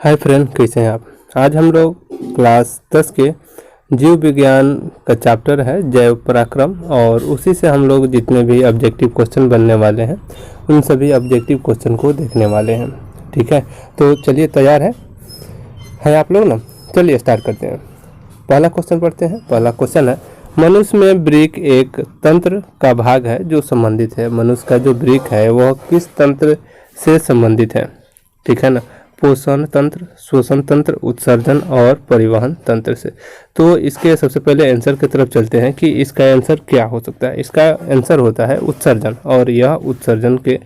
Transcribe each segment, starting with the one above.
Hi friend, कैसे हैं आप। आज हम लोग क्लास 10 के जीव विज्ञान का चैप्टर है जैव पराक्रम, और उसी से हम लोग जितने भी ऑब्जेक्टिव क्वेश्चन बनने वाले हैं उन सभी ऑब्जेक्टिव क्वेश्चन को देखने वाले हैं। ठीक है, तो चलिए तैयार है आप लोग ना। चलिए स्टार्ट करते हैं। पहला क्वेश्चन पढ़ते हैं। पहला क्वेश्चन है, मनुष्य में वृक्क एक तंत्र का भाग है जो संबंधित है। मनुष्य का जो वृक्क है वह किस तंत्र से संबंधित है। ठीक है ना, पोषण तंत्र, श्वसन तंत्र, उत्सर्जन और परिवहन तंत्र से। तो इसके सबसे पहले आंसर की तरफ चलते हैं कि इसका आंसर क्या हो सकता है। इसका आंसर होता है उत्सर्जन, और यह उत्सर्जन के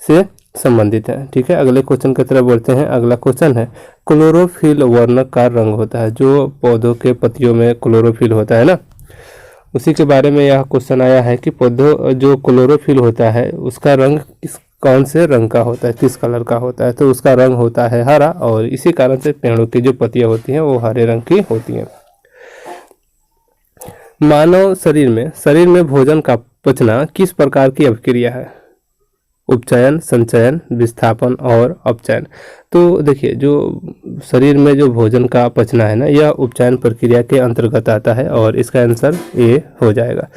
से संबंधित है। ठीक है, अगले क्वेश्चन की तरफ बढ़ते हैं। अगला क्वेश्चन है, क्लोरोफिल वर्णक का रंग होता है। जो पौधों के पत्तियों में क्लोरोफिल होता है ना, उसी के बारे में यह क्वेश्चन आया है कि पौधों जो क्लोरोफिल होता है उसका रंग कौन से रंग का होता है, किस कलर का होता है। तो उसका रंग होता है हरा, और इसी कारण से पेड़ों की जो पत्तियां होती हैं वो हरे रंग की होती हैं। मानव शरीर में भोजन का पचना किस प्रकार की अभिक्रिया है। उपचयन, संचयन, विस्थापन और अपचयन। तो देखिए, जो शरीर में जो भोजन का पचना है ना, यह उपचयन प्रक्रिया के अंतर्गत आता है, और इसका आंसर ए हो जाएगा।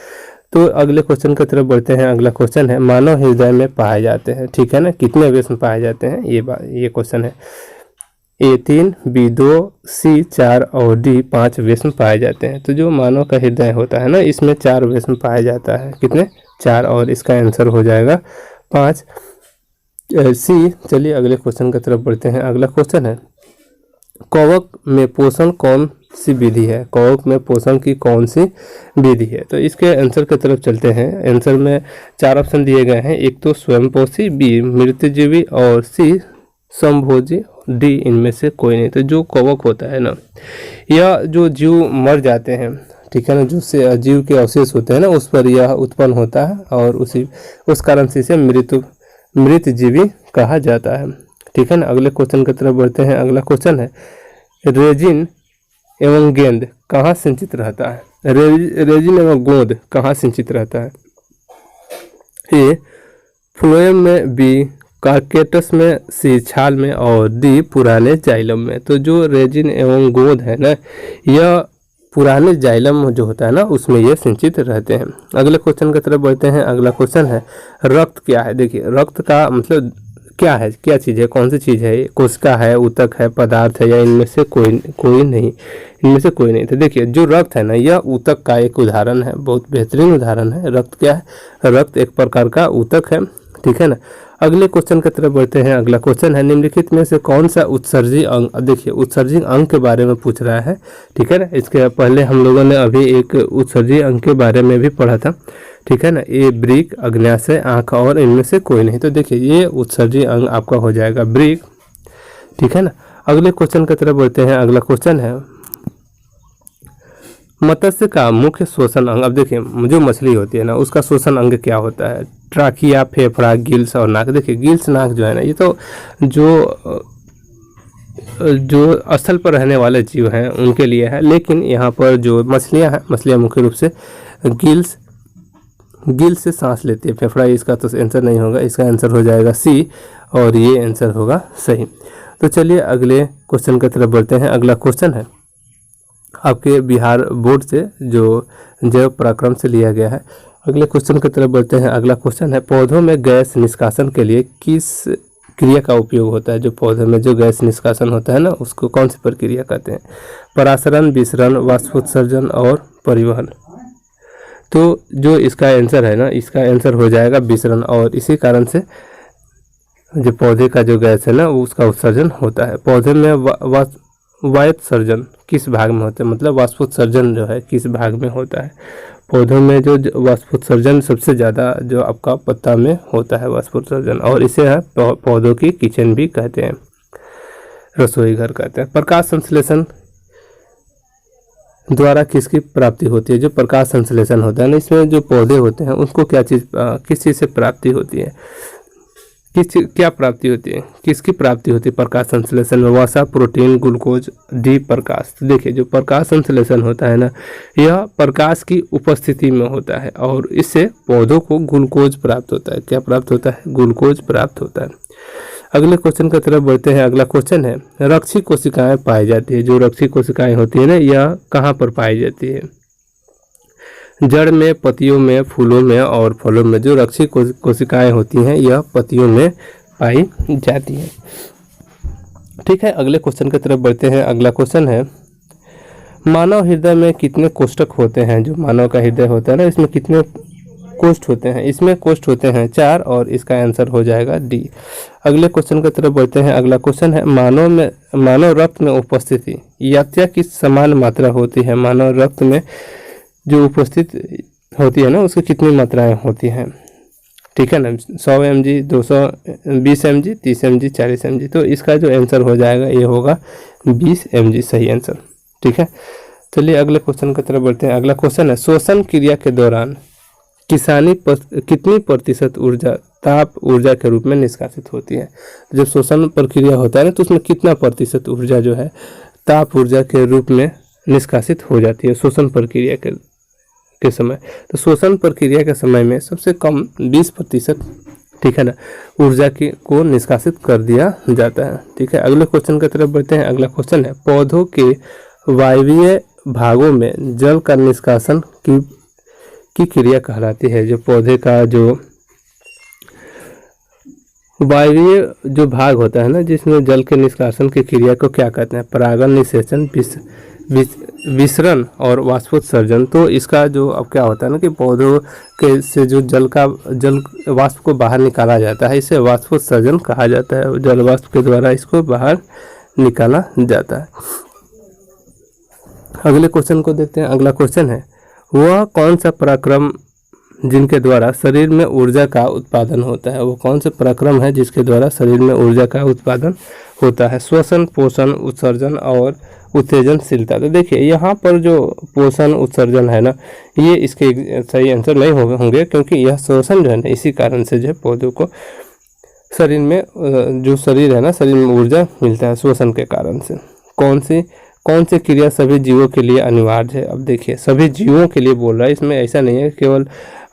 तो अगले क्वेश्चन की तरफ बढ़ते हैं। अगला क्वेश्चन है, मानव हृदय में पाए जाते हैं। ठीक है ना, कितने वेश में पाए जाते हैं, ये क्वेश्चन है। ए 3, बी 2, सी 4 और डी 5 वेश में पाए जाते हैं। तो जो मानव का हृदय होता है ना, इसमें 4 वेश में पाया जाता है। कितने? 4, और इसका आंसर हो जाएगा 5 सी। चलिए अगले क्वेश्चन की तरफ बढ़ते हैं। अगला क्वेश्चन है, कवक में पोषण कौन सी विधि है। कवक में पोषण की कौन सी विधि है। तो इसके आंसर की तरफ चलते हैं। आंसर में 4 ऑप्शन दिए गए हैं। एक तो स्वयंपोषी, बी मृतजीवी और सी समभोजी, डी इनमें से कोई नहीं। तो जो कवक होता है ना, यह जो जीव मर जाते हैं, ठीक है ना, जो से जीव के अवशेष होते हैं ना, उस पर यह उत्पन्न होता है, और उस कारण से इसे मृतजीवी कहा जाता है। ठीक है ना, अगले क्वेश्चन की तरफ बढ़ते हैं। अगला क्वेश्चन है, रेजिन एवं गेंद कहाँ संचित रहता है। रेजिन एवं गोंद कहाँ संचित रहता है। ए फ्लोएम में, बी कार्केटस में, सी छाल में और डी पुराने जाइलम में। तो जो रेजिन एवं गोंद है ना, यह पुराने जाइलम जो होता है ना, उसमें ये संचित रहते हैं। अगले क्वेश्चन की तरफ बढ़ते हैं। अगला क्वेश्चन है, रक्त क्या है। देखिए, रक्त का मतलब क्या है, क्या चीज़ है, कौन सी चीज़ है। कोशिका है, ऊतक है, पदार्थ है, या इनमें से कोई नहीं। इनमें से कोई नहीं। तो देखिए, जो रक्त है ना, यह ऊतक का एक उदाहरण है, बहुत बेहतरीन उदाहरण है। रक्त क्या है, रक्त एक प्रकार का ऊतक है। ठीक है ना, अगले क्वेश्चन की तरफ बढ़ते हैं। अगला क्वेश्चन है, निम्नलिखित में से कौन सा उत्सर्जी अंग। देखिए, उत्सर्जी अंग के बारे में पूछ रहा है। ठीक है ना, इसके पहले हम लोगों ने अभी एक उत्सर्जी अंग के बारे में भी पढ़ा था। ठीक है ना, ये वृक्क, अग्न्याशय, आँख और इनमें से कोई नहीं। तो देखिए, ये उत्सर्जी अंग आपका हो जाएगा वृक्क। ठीक है ना, अगले क्वेश्चन की तरफ बढ़ते हैं। अगला क्वेश्चन है, मत्स्य का मुख्य श्वसन अंग। अब देखिए, जो मछली होती है ना, उसका श्वसन अंग क्या होता है। ट्राकिया, फेफड़ा, गिल्स और नाक। देखिए, गिल्स, नाक जो है ना, ये तो जो स्थल पर रहने वाले जीव हैं उनके लिए है, लेकिन यहाँ पर जो मछलियाँ हैं, मछलियाँ मुख्य रूप से गिल्स से सांस लेती है। फेफड़ा इसका तो आंसर नहीं होगा, इसका आंसर हो जाएगा सी, और ये आंसर होगा सही। तो चलिए अगले क्वेश्चन की तरफ बढ़ते हैं। अगला क्वेश्चन है आपके बिहार बोर्ड से, जो जैव पराक्रम से लिया गया है। अगले क्वेश्चन की तरफ बढ़ते हैं। अगला क्वेश्चन है, पौधों में गैस निष्कासन के लिए किस क्रिया का उपयोग होता है। जो पौधे में जो गैस निष्कासन होता है ना, उसको कौन सी प्रक्रिया कहते हैं। परासरण, विसरण, वाष्पोत्सर्जन और परिवहन। तो जो इसका आंसर है ना, इसका आंसर हो जाएगा विसरण, और इसी कारण से जो पौधे का जो गैस है ना, उसका उत्सर्जन होता है। पौधे में वायोत्सर्जन किस भाग में होता है, मतलब वाष्पोत्सर्जन जो है किस भाग में होता है। पौधों में जो वाष्पोत्सर्जन सबसे ज़्यादा जो आपका पत्ता में होता है वाष्पोत्सर्जन, और इसे है पौधों की किचन भी कहते हैं, रसोई घर कहते हैं। प्रकाश संश्लेषण द्वारा किसकी प्राप्ति होती है। जो प्रकाश संश्लेषण होता है ना, इसमें जो पौधे होते हैं उनको किस चीज़ से प्राप्ति होती है, क्या प्राप्ति होती है, किसकी प्राप्ति होती है प्रकाश संश्लेषण में। वसा, प्रोटीन, ग्लूकोज, डी प्रकाश। तो देखिए, जो प्रकाश संश्लेषण होता है ना, यह प्रकाश की उपस्थिति में होता है, और इससे पौधों को ग्लूकोज प्राप्त होता है। क्या प्राप्त होता है, ग्लूकोज प्राप्त होता है। अगले क्वेश्चन की तरफ बढ़ते हैं। अगला क्वेश्चन है, रक्षी कोशिकाएं पाई जाती है। जो रक्षी कोशिकाएं होती है ना, यह कहाँ पर पाई जाती है? जड़ में, पत्तियों में, फूलों में और फलों में जो रक्षी कोशिकाएं होती हैं यह पत्तियों में पाई जाती हैं। ठीक है, अगले क्वेश्चन की तरफ बढ़ते हैं। अगला क्वेश्चन है, मानव हृदय में कितने कोष्ठक होते हैं? जो मानव का हृदय होता है ना, इसमें कितने कोष्ठ होते हैं? इसमें कोष्ठ होते हैं 4 और इसका आंसर हो जाएगा डी। अगले क्वेश्चन की तरफ बढ़ते हैं। अगला क्वेश्चन है, मानव रक्त में उपस्थिति या की समान मात्रा होती है? मानव रक्त में जो उपस्थित होती है ना, उसकी कितनी मात्राएं होती हैं? ठीक है ना, 100 mg, 220 mg, 30 mg, 40 mg। तो इसका जो आंसर हो जाएगा ये होगा 20 mg, सही आंसर। ठीक है, चलिए अगले क्वेश्चन की तरफ बढ़ते हैं। अगला क्वेश्चन है, श्वसन क्रिया के दौरान कितनी प्रतिशत ऊर्जा ताप ऊर्जा के रूप में निष्कासित होती है? जब श्वसन प्रक्रिया होता है ना, तो उसमें कितना प्रतिशत ऊर्जा जो है ताप ऊर्जा के रूप में निष्कासित हो जाती है श्वसन प्रक्रिया के समय? तो श्वसन प्रक्रिया के समय में सबसे कम 20%, ठीक है ना, ऊर्जा को निष्कासित कर दिया जाता है। ठीक है, अगले क्वेश्चन की तरफ बढ़ते हैं। अगला क्वेश्चन है, पौधों के वायवीय भागों में जल का निष्कासन की क्रिया कहलाती है? जो पौधे का जो वायवीय जो भाग होता है ना, जिसमें जल के निष्कासन की क्रिया को क्या कहते हैं? परागन, निषेचन, विसरण और वाष्पोत्सर्जन। तो इसका जो अब क्या होता है ना कि पौधों के से जो जल वाष्प को बाहर निकाला जाता है, इसे वाष्पोत्सर्जन कहा जाता है। जल वाष्प के द्वारा इसको बाहर निकाला जाता है। अगले क्वेश्चन को देखते हैं। अगला क्वेश्चन है, वह कौन सा पराक्रम जिनके द्वारा शरीर में ऊर्जा का उत्पादन होता है? वो कौन से पराक्रम है जिसके द्वारा शरीर में ऊर्जा का उत्पादन होता है? श्वसन, पोषण, उत्सर्जन और उत्तेजनशीलता। तो देखिए यहाँ पर जो पोषण, उत्सर्जन है ना, ये इसके सही आंसर नहीं होंगे, क्योंकि यह श्वसन जो है ना, इसी कारण से जो है पौधों को शरीर में जो शरीर है ना, शरीर में ऊर्जा मिलता है श्वसन के कारण से। कौन सी क्रिया सभी जीवों के लिए अनिवार्य है? अब देखिए सभी जीवों के लिए बोल रहा है, इसमें ऐसा नहीं है केवल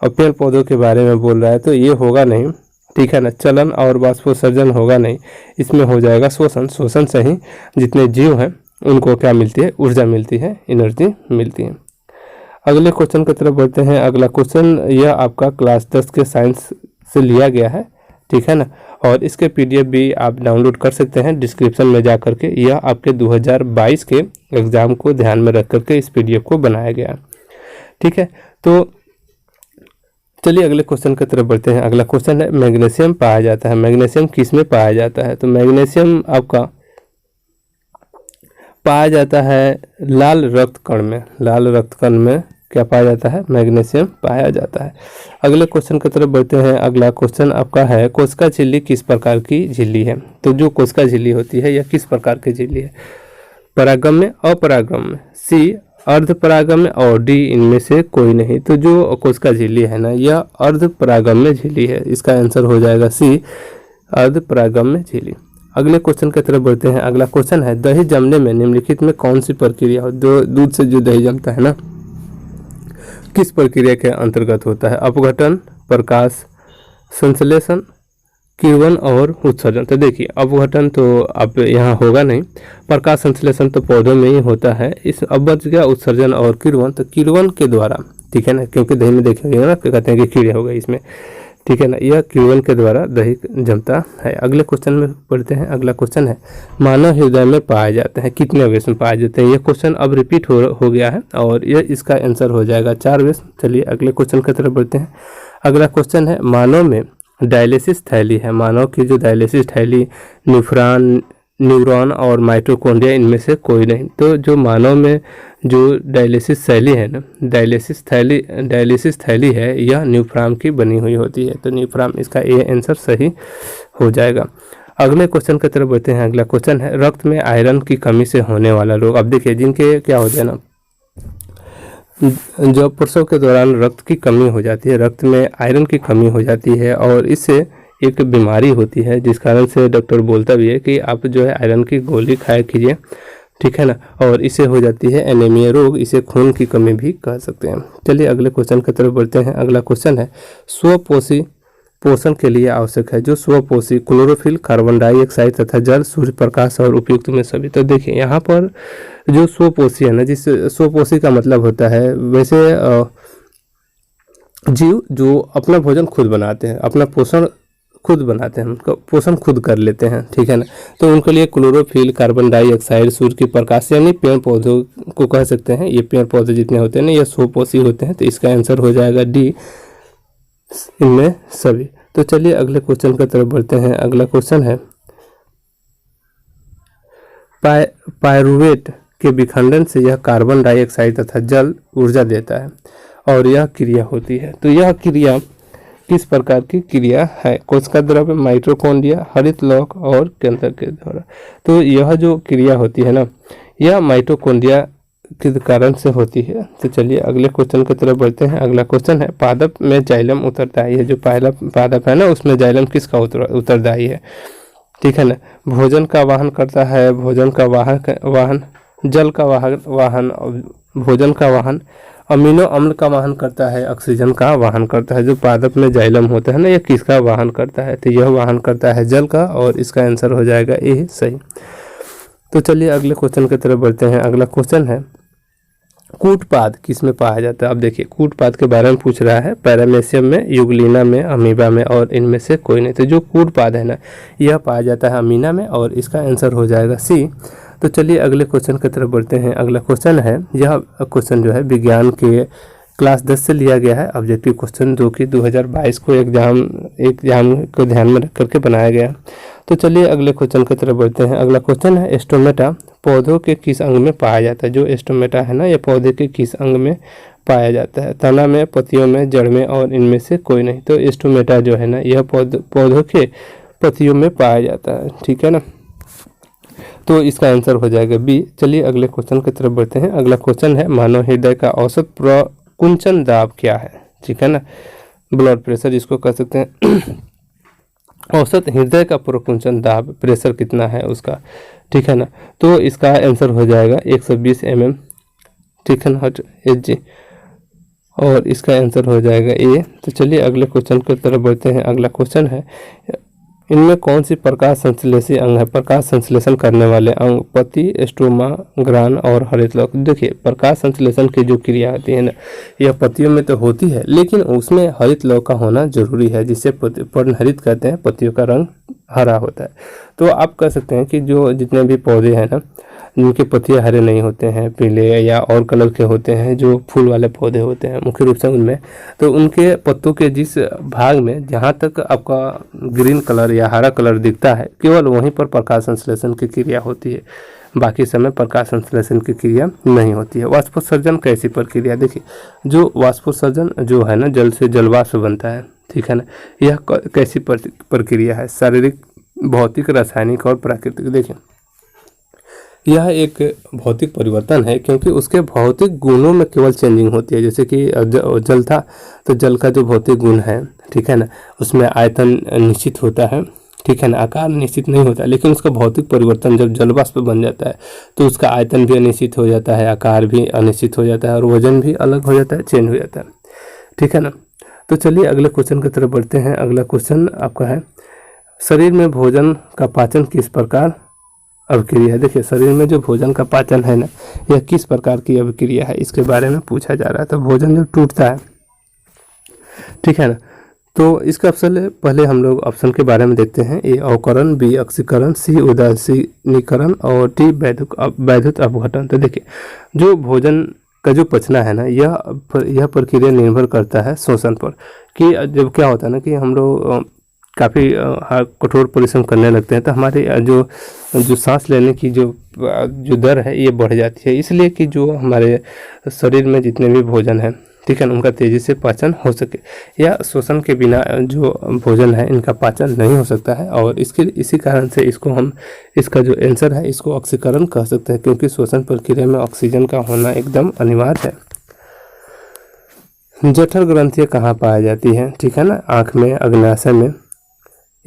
पेड़ पौधों के बारे में बोल रहा है, तो ये होगा नहीं। ठीक है ना, चलन और वाष्पोत्सर्जन होगा नहीं, इसमें हो जाएगा श्वसन। श्वसन से ही जितने जीव हैं उनको क्या मिलती है? ऊर्जा मिलती है, एनर्जी मिलती है। अगले क्वेश्चन की तरफ बढ़ते हैं। अगला क्वेश्चन यह आपका क्लास 10 के साइंस से लिया गया है, ठीक है ना, और इसके PDF भी आप डाउनलोड कर सकते हैं डिस्क्रिप्शन में जा करके। यह आपके 2022 के एग्ज़ाम को ध्यान में रख करके इस PDF को बनाया गया। ठीक है, तो चलिए अगले क्वेश्चन की तरफ बढ़ते हैं। अगला क्वेश्चन है, मैग्नीशियम पाया जाता है। मैग्नीशियम किस में पाया जाता है? तो मैग्नीशियम आपका पाया जाता है लाल रक्त कण में। लाल रक्त कण में क्या पाया जाता है? मैग्नीशियम पाया जाता है। अगले क्वेश्चन की तरफ बढ़ते हैं। अगला क्वेश्चन आपका है, कोशिका झिल्ली किस प्रकार की झिल्ली है? तो जो कोशिका झिल्ली होती है यह किस प्रकार की झिल्ली है? परागम्य, अपरागम्य, सी अर्धपरागम्य और डी इनमें से कोई नहीं। तो जो कोशिका झिल्ली है ना, यह अर्धपरागम्य झिल्ली है। इसका आंसर हो जाएगा सी, अर्धपरागम्य झिल्ली। अगले क्वेश्चन की तरफ बढ़ते हैं। अगला क्वेश्चन है, दही जमने में निम्नलिखित में कौन सी प्रक्रिया हो? दूध से जो दही जमता है ना, किस प्रक्रिया के अंतर्गत होता है? अपघटन, प्रकाश संश्लेषण, किण्वन और उत्सर्जन। तो देखिए अपघटन तो अब यहाँ होगा नहीं, प्रकाश संश्लेषण तो पौधों में ही होता है। इस अब बच गया उत्सर्जन और किण्वन। तो किण्वन के द्वारा, ठीक है ना, क्योंकि दही में देखेंगे ना, कहते हैं कि कीड़े हो गए इसमें, ठीक है ना, यह किण्वन के द्वारा दही जमता है। अगले क्वेश्चन में पढ़ते हैं। अगला क्वेश्चन है, मानव हृदय में पाए जाते हैं कितने अवयव में पाए जाते हैं? यह क्वेश्चन अब रिपीट हो गया है और यह इसका आंसर हो जाएगा 4 अवयव। चलिए अगले क्वेश्चन की तरफ बढ़ते हैं। अगला क्वेश्चन है, मानव में डायलिसिस थैली है। मानव की जो डायलिसिस थैली, न्यूरॉन और माइटोकॉन्ड्रिया इनमें से कोई नहीं। तो जो मानव में जो डायलिसिस थैली है ना, डायलिसिस थैली है, यह न्यूफ्राम की बनी हुई होती है। तो न्यूफ्राम, इसका ये आंसर सही हो जाएगा। अगले क्वेश्चन की तरफ बढ़ते हैं। अगला क्वेश्चन है, रक्त में आयरन की कमी से होने वाला रोग। अब देखिए जिनके क्या होता है ना, जब प्रसव के दौरान रक्त की कमी हो जाती है, रक्त में आयरन की कमी हो जाती है और इससे एक बीमारी होती है, जिस कारण से डॉक्टर बोलता भी है कि आप जो है आयरन की गोली खाया कीजिए, ठीक है ना, और इसे हो जाती है एनीमिया रोग। इसे खून की कमी भी कह सकते हैं। चलिए अगले क्वेश्चन की तरफ बढ़ते हैं। अगला क्वेश्चन है, स्वपोषी पोषण के लिए आवश्यक है, जो स्वपोषी क्लोरोफिल, कार्बन डाइऑक्साइड तथा जल, सूर्य प्रकाश और उपयुक्त में सभी। तो देखिए यहाँ पर जो स्वपोषी है ना, जिस स्वपोषी का मतलब होता है वैसे जीव जो अपना भोजन खुद बनाते हैं, अपना पोषण खुद बनाते हैं, उनका पोषण खुद कर लेते हैं, ठीक है ना। तो उनके लिए क्लोरोफिल, कार्बन डाइऑक्साइड, सूर्य की प्रकाश, यानी पेड़ पौधों को कह सकते हैं, ये पेड़ पौधे जितने होते हैं ना ये स्वपोषी होते हैं। तो इसका आंसर हो जाएगा डी, इनमें सभी। तो चलिए अगले क्वेश्चन की तरफ बढ़ते हैं। अगला क्वेश्चन है पायरुवेट के विखंडन से यह कार्बन डाइऑक्साइड तथा जल ऊर्जा देता है और यह क्रिया होती है। तो यह क्रिया किस प्रकार की क्रिया है? कोशिका द्रव्य, माइटोकॉन्ड्रिया, हरित लौह और केंद्र के द्वारा। तो यह जो क्रिया होती है ना, यह माइटोकॉन्ड्रिया के कारण से होती है। तो चलिए अगले क्वेश्चन की तरफ बढ़ते हैं। अगला क्वेश्चन है पादप में जाइलम उत्तरदायी है। जो पहला पादप है ना उसमें जाइलम किसका उत्तरदायी है, ठीक है ना। भोजन का वाहन करता है, भोजन का वाहन, जल का वाहन, भोजन का वाहन, अमीनो अम्ल का वाहन करता है, ऑक्सीजन का वाहन करता है। जो पादप में जाइलम होता है ना यह किसका वाहन करता है? तो यह वाहन करता है जल का, और इसका आंसर हो जाएगा ए, सही। तो चलिए अगले क्वेश्चन की तरफ बढ़ते हैं। अगला क्वेश्चन है कूटपाद किस में पाया जाता है? अब देखिए कूटपाद के बारे में पूछ रहा है। पैरामेशियम में, यूग्लिना में, अमीबा में और इनमें से कोई नहीं। तो जो कूटपाद है ना यह पाया जाता है अमीना में, और इसका आंसर हो जाएगा सी। तो चलिए अगले क्वेश्चन की तरफ बढ़ते हैं। अगला क्वेश्चन है, यह क्वेश्चन जो है विज्ञान के क्लास 10 से लिया गया है, ऑब्जेक्टिव क्वेश्चन, जो कि 2022 को एग्जाम को ध्यान में रख करके बनाया गया। तो चलिए अगले क्वेश्चन की तरफ बढ़ते हैं। अगला क्वेश्चन है स्टोमेटा पौधों के किस अंग में पाया जाता है? जो स्टोमेटा है ना यह पौधे के किस अंग में पाया जाता है? तना में, पत्तियों में, जड़ में और इनमें से कोई नहीं। तो स्टोमेटा जो है ना यह पौधों के पत्तियों में पाया जाता है, ठीक है ना। तो इसका आंसर हो जाएगा बी। चलिए अगले क्वेश्चन की तरफ बढ़ते हैं। अगला क्वेश्चन है मानव हृदय का औसत प्रकुंचन दाब क्या है, ठीक है ना। ब्लड प्रेशर जिसको कह सकते हैं औसत हृदय का प्रकुंचन दाब, प्रेशर कितना है उसका, ठीक है ना। तो इसका आंसर हो जाएगा 120 mm, ठीक है ना, HG, और इसका आंसर हो जाएगा ए। तो चलिए अगले क्वेश्चन की तरफ बढ़ते हैं। अगला क्वेश्चन है इनमें कौन सी प्रकाश संश्लेषी अंग है? प्रकाश संश्लेषण करने वाले अंग पत्ती, स्टोमा, ग्रान और हरित लौह। देखिए प्रकाश संश्लेषण की जो क्रिया होती है ना यह पत्तियों में तो होती है, लेकिन उसमें हरित लौह का होना जरूरी है, जिससे पर्णहरित कहते हैं, पत्तियों का रंग हरा होता है। तो आप कह सकते हैं कि जो जितने भी पौधे हैं ना जिनके पत्तियाँ हरे नहीं होते हैं, पीले या और कलर के होते हैं, जो फूल वाले पौधे होते हैं मुख्य रूप से उनमें, तो उनके पत्तों के जिस भाग में जहाँ तक आपका ग्रीन कलर या हरा कलर दिखता है केवल वहीं पर प्रकाश संश्लेषण की क्रिया होती है, बाकी समय प्रकाश संश्लेषण की क्रिया नहीं होती है। वाष्पोत्सर्जन कैसी प्रक्रिया? देखिए जो वाष्पोत्सर्जन जो है ना जल से जलवाष्प बनता है, ठीक है ना, यह कैसी प्रक्रिया है? शारीरिक, भौतिक, रासायनिक और प्राकृतिक। देखिए यह एक भौतिक परिवर्तन है, क्योंकि उसके भौतिक गुणों में केवल चेंजिंग होती है। जैसे कि जल था तो जल का जो भौतिक गुण है, ठीक है ना, उसमें आयतन निश्चित होता है, ठीक है ना, आकार निश्चित नहीं होता, लेकिन उसका भौतिक परिवर्तन जब जलवाष्प बन जाता है तो उसका आयतन भी अनिश्चित हो जाता है, आकार भी अनिश्चित हो जाता है और वजन भी अलग हो जाता है, चेंज हो जाता है, ठीक है ना। तो चलिए अगले क्वेश्चन की तरफ बढ़ते हैं। अगला क्वेश्चन आपका है शरीर में भोजन का पाचन किस प्रकार अभिक्रिया है? देखिए शरीर में जो भोजन का पाचन है ना यह किस प्रकार की अभिक्रिया है, इसके बारे में पूछा जा रहा है। तो भोजन जब टूटता है, ठीक है ना, तो इसका ऑप्शन पहले हम लोग ऑप्शन के बारे में देखते हैं। ए अवकरण, बी ऑक्सीकरण, सी उदासीनीकरण और डी वैद्युत अपघटन। तो देखिए जो भोजन का जो पचना है ना यह प्रक्रिया निर्भर करता है शोषण पर, कि जब क्या होता है ना कि हम लोग काफ़ी कठोर परिश्रम करने लगते हैं तो हमारे जो सांस लेने की जो दर है ये बढ़ जाती है, इसलिए कि जो हमारे शरीर में जितने भी भोजन है, ठीक है ना, उनका तेज़ी से पाचन हो सके, या शोषण के बिना जो भोजन है इनका पाचन नहीं हो सकता है। और इसी कारण से इसका जो आंसर है इसको ऑक्सीकरण कह सकते हैं, क्योंकि शोषण प्रक्रिया में ऑक्सीजन का होना एकदम अनिवार्य है। जठर ग्रंथियाँ कहाँ पाई जाती हैं? ठीक है ना, आँख में, अग्नाशय में,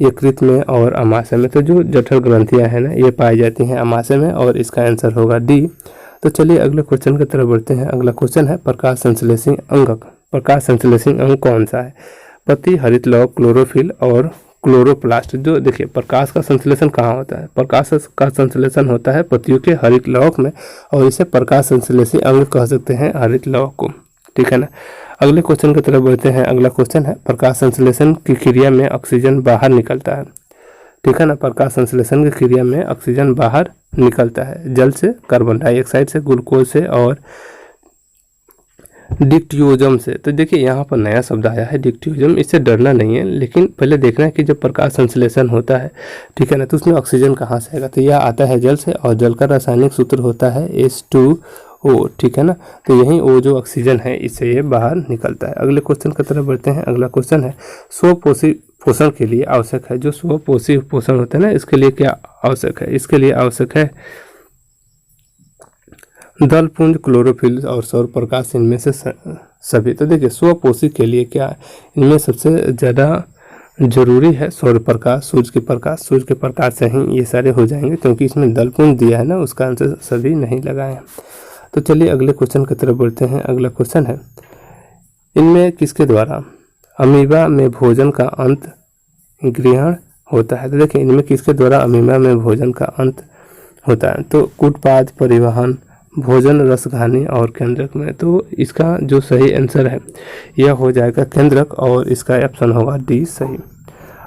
यकृत में और अमाशय में। तो जो जठर ग्रंथियां हैं ना ये पाई जाती हैं अमाशय में, और इसका आंसर होगा डी। तो चलिए अगले क्वेश्चन की तरफ बढ़ते हैं। अगला क्वेश्चन है प्रकाश संश्लेषी अंग। प्रकाश संश्लेषी अंग कौन सा है? पत्ती, हरित लौक, क्लोरोफिल और क्लोरोप्लास्ट। जो देखिए प्रकाश का संश्लेषण कहाँ होता है, प्रकाश का संश्लेषण होता है पत्तियों के हरित लौक में, और इसे प्रकाश संश्लेषी अंग कह सकते हैं हरित लौक को। ठीक है ना। अगले क्वेश्चन की तरफ बढ़ते हैं। अगला क्वेश्चन है प्रकाश संश्लेषण की क्रिया में ऑक्सीजन बाहर निकलता है। ठीक है ना। प्रकाश संश्लेषण की क्रिया में ऑक्सीजन बाहर निकलता है, जल से, कार्बन डाइऑक्साइड से, ग्लूकोज से और डिक्टियोजम से। तो देखिए यहाँ पर नया शब्द आया है डिक्टियोजम, इससे डरना नहीं है, लेकिन पहले देखना है कि जब प्रकाश संश्लेषण होता है, ठीक है ना, तो उसमें ऑक्सीजन कहाँ से आएगा। तो यह आता है जल से, और जल का रासायनिक सूत्र होता है H2O। ठीक है ना। तो यही वो जो ऑक्सीजन है इससे ये बाहर निकलता है। अगले क्वेश्चन की तरफ बढ़ते हैं। अगला क्वेश्चन है स्वपोषी पोषण के लिए आवश्यक है। जो स्वपोषी पोषण होता है ना, इसके लिए क्या आवश्यक है, इसके लिए आवश्यक है दल पुंज, क्लोरोफिल और सौर प्रकाश, इनमें से सभी। तो देखिए स्वपोषी के लिए क्या है, इनमें सबसे ज़्यादा जरूरी है सौर प्रकाश, सूर्य के प्रकाश। सूर्य के प्रकाश से ही ये सारे हो जाएंगे, क्योंकि इसमें दल पुंज दिया है ना, उसका आंसर सभी नहीं लगाए हैं। तो चलिए अगले क्वेश्चन की तरफ बढ़ते हैं। अगला क्वेश्चन है इनमें किसके द्वारा अमीबा में भोजन का अंत ग्रहण होता है। तो देखिए इनमें किसके द्वारा अमीबा में भोजन का अंत होता है। तो कूटपाद, परिवहन, भोजन, रसघानी और केंद्रक में। तो इसका जो सही आंसर है यह हो जाएगा केंद्रक, और इसका ऑप्शन होगा डी सही।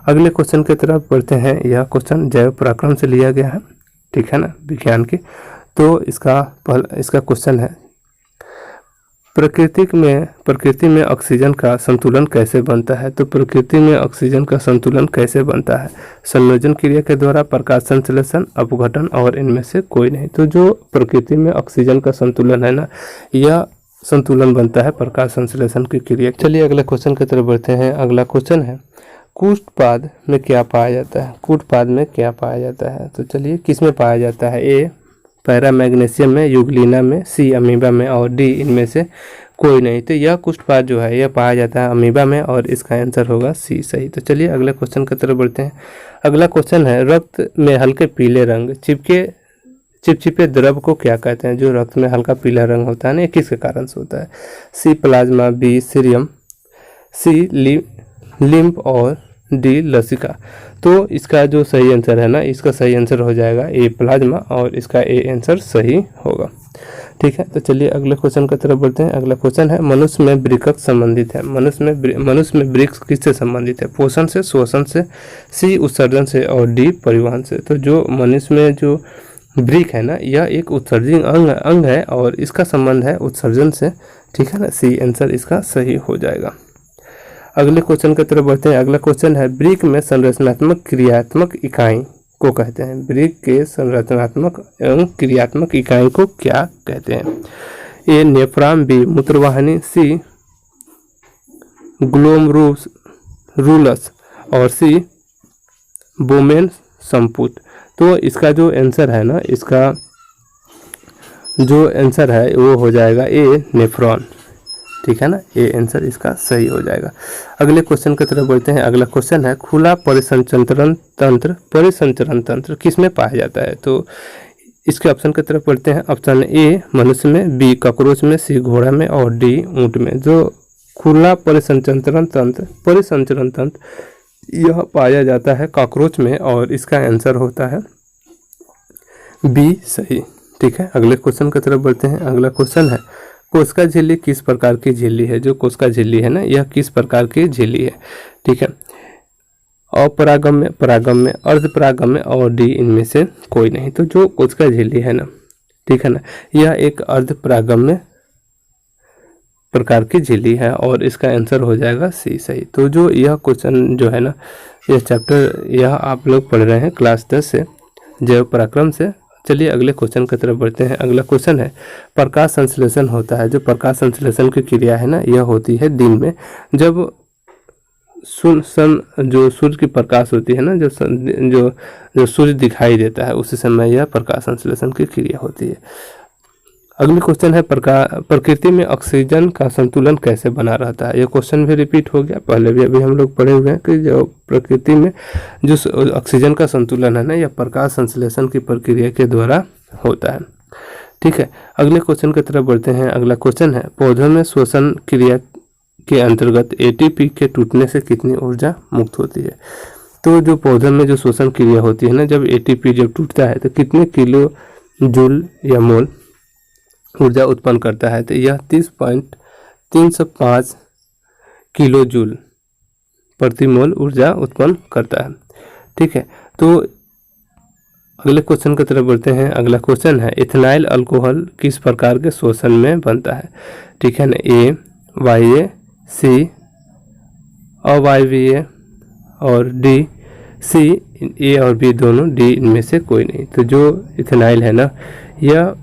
अगले क्वेश्चन की तरफ बढ़ते हैं। यह क्वेश्चन जैव पराक्रम से लिया गया है, ठीक है ना, विज्ञान की। तो इसका क्वेश्चन है प्रकृति में ऑक्सीजन का संतुलन कैसे बनता है। तो प्रकृति में ऑक्सीजन का संतुलन कैसे बनता है, संयोजन क्रिया के द्वारा, प्रकाश संश्लेषण, अपघटन और इनमें से कोई नहीं। तो जो प्रकृति में ऑक्सीजन का संतुलन है ना, यह संतुलन बनता है प्रकाश संश्लेषण की क्रिया। चलिए अगले क्वेश्चन की तरफ बढ़ते हैं। अगला क्वेश्चन है कूटपाद में क्या पाया जाता है। कूटपाद में क्या पाया जाता है, तो चलिए किस में पाया जाता है। ए पैरा मैग्नीशियम में, यूग्लिना में, सी अमीबा में और डी इनमें से कोई नहीं। तो यह कुष्ठपाद जो है यह पाया जाता है अमीबा में, और इसका आंसर होगा सी सही। तो चलिए अगले क्वेश्चन की तरफ बढ़ते हैं। अगला क्वेश्चन है रक्त में हल्के पीले रंग चिपचिपे द्रव को क्या कहते हैं। जो रक्त में हल्का पीला रंग होता है ना, किसके कारण से होता है। सी प्लाज्मा, बी सीरियम, सी लिम्फ और डी लसिका। तो इसका जो सही आंसर है ना, इसका सही आंसर हो जाएगा ए प्लाज्मा, और इसका ए आंसर सही होगा। ठीक है। तो चलिए अगले क्वेश्चन की तरफ बढ़ते हैं। अगला क्वेश्चन है मनुष्य में वृक्क संबंधित है। मनुष्य में वृक्क किससे संबंधित है, पोषण से, श्वसन से, सी उत्सर्जन से और डी परिवहन से। तो जो मनुष्य में जो वृक्क है ना, यह एक उत्सर्जन अंग है, और इसका संबंध है उत्सर्जन से। ठीक है ना, सी आंसर इसका सही हो जाएगा। अगले क्वेश्चन की तरफ बढ़ते हैं। अगला क्वेश्चन है वृक्क में संरचनात्मक क्रियात्मक इकाई को कहते हैं। वृक्क के संरचनात्मक एवं क्रियात्मक इकाई को क्या कहते हैं। ए नेफ्रॉन, बी मूत्रवाहिनी, सी ग्लोमरुलस और सी बोमेन संपुट। तो इसका जो आंसर है ना, इसका जो आंसर है वो हो जाएगा ए नेफ्रॉन। ठीक है ना, ये आंसर इसका सही हो जाएगा। अगले क्वेश्चन की तरफ बढ़ते हैं। अगला क्वेश्चन है खुला परिसंचरण तंत्र किस में पाया जाता है। तो इसके ऑप्शन की तरफ बढ़ते हैं। ऑप्शन ए मनुष्य में, बी कॉकरोच में, सी घोड़ा में और डी ऊंट में। जो खुला परिसंचरण तंत्र यह पाया जाता है कॉकरोच में, और इसका आंसर होता है बी सही। ठीक है। अगले क्वेश्चन की तरफ बढ़ते हैं। अगला क्वेश्चन है कोशिका झिल्ली किस प्रकार की झिल्ली है। जो कोशिका झिल्ली है ना, यह किस प्रकार की झिल्ली है। ठीक है। अपरागम्य, परागम्य, अर्धपरागम्य और डी इनमें से कोई नहीं। तो जो कोशिका झिल्ली है ना, ठीक है ना, यह एक अर्धपरागम्य प्रकार की झिल्ली है, और इसका आंसर हो जाएगा सी सही। तो जो यह क्वेश्चन जो है ना, यह चैप्टर यह आप लोग पढ़ रहे हैं क्लास 10 से, जैव पराक्रम से। चलिए अगले क्वेश्चन की तरफ बढ़ते हैं। अगला क्वेश्चन है प्रकाश संश्लेषण होता है। जो प्रकाश संश्लेषण की क्रिया है ना, यह होती है दिन में, जब जो सूर्य की प्रकाश होती है ना, जो सूर्य दिखाई देता है, उसी समय यह प्रकाश संश्लेषण की क्रिया होती है। अगली क्वेश्चन है प्रकृति में ऑक्सीजन का संतुलन कैसे बना रहता है। यह क्वेश्चन भी रिपीट हो गया, पहले भी अभी हम लोग पढ़े हुए हैं कि जो प्रकृति में जो ऑक्सीजन का संतुलन है ना, यह प्रकाश संश्लेषण की प्रक्रिया के द्वारा होता है। ठीक है। अगले क्वेश्चन की तरफ बढ़ते हैं। अगला क्वेश्चन है पौधों में श्वसन क्रिया के अंतर्गत एटीपी के टूटने से कितनी ऊर्जा मुक्त होती है। तो जो पौधे में जो श्वसन क्रिया होती है ना, जब एटीपी जब टूटता है तो कितने किलो जूल या मोल ऊर्जा उत्पन्न करता है। तो यह 30.305 किलो जूल प्रति मोल ऊर्जा उत्पन्न करता है। ठीक है, तो अगले क्वेश्चन की तरफ बढ़ते हैं। अगला क्वेश्चन है इथेनाइल अल्कोहल किस प्रकार के श्वसन में बनता है। ठीक है ना, ए वाई सी अवायवीय और डी सी, ए और बी दोनों, डी इनमें से कोई नहीं। तो जो इथेनाइल है ना, यह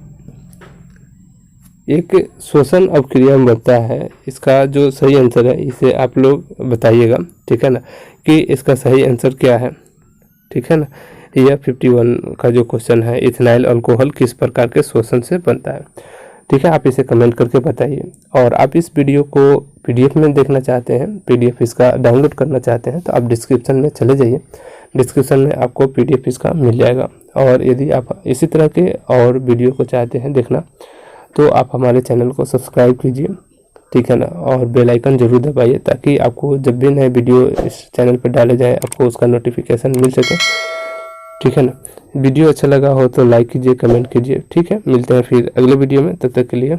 एक श्वसन अभिक्रिया में बनता है। इसका जो सही आंसर है इसे आप लोग बताइएगा। ठीक है ना, कि इसका सही आंसर क्या है। ठीक है ना, यह 51 का जो क्वेश्चन है, इथेनाइल अल्कोहल किस प्रकार के श्वसन से बनता है। ठीक है, आप इसे कमेंट करके बताइए। और आप इस वीडियो को पीडीएफ में देखना चाहते हैं, पीडीएफ इसका डाउनलोड करना चाहते हैं, तो आप डिस्क्रिप्शन में चले जाइए। डिस्क्रिप्शन में आपको पीडीएफ इसका मिल जाएगा। और यदि आप इसी तरह के और वीडियो को चाहते हैं देखना, तो आप हमारे चैनल को सब्सक्राइब कीजिए। ठीक है ना, और बेल आइकन जरूर दबाइए ताकि आपको जब भी नए वीडियो इस चैनल पर डाले जाए आपको उसका नोटिफिकेशन मिल सके। ठीक है ना, वीडियो अच्छा लगा हो तो लाइक कीजिए, कमेंट कीजिए। ठीक है, मिलते हैं फिर अगले वीडियो में, तब तक के लिए।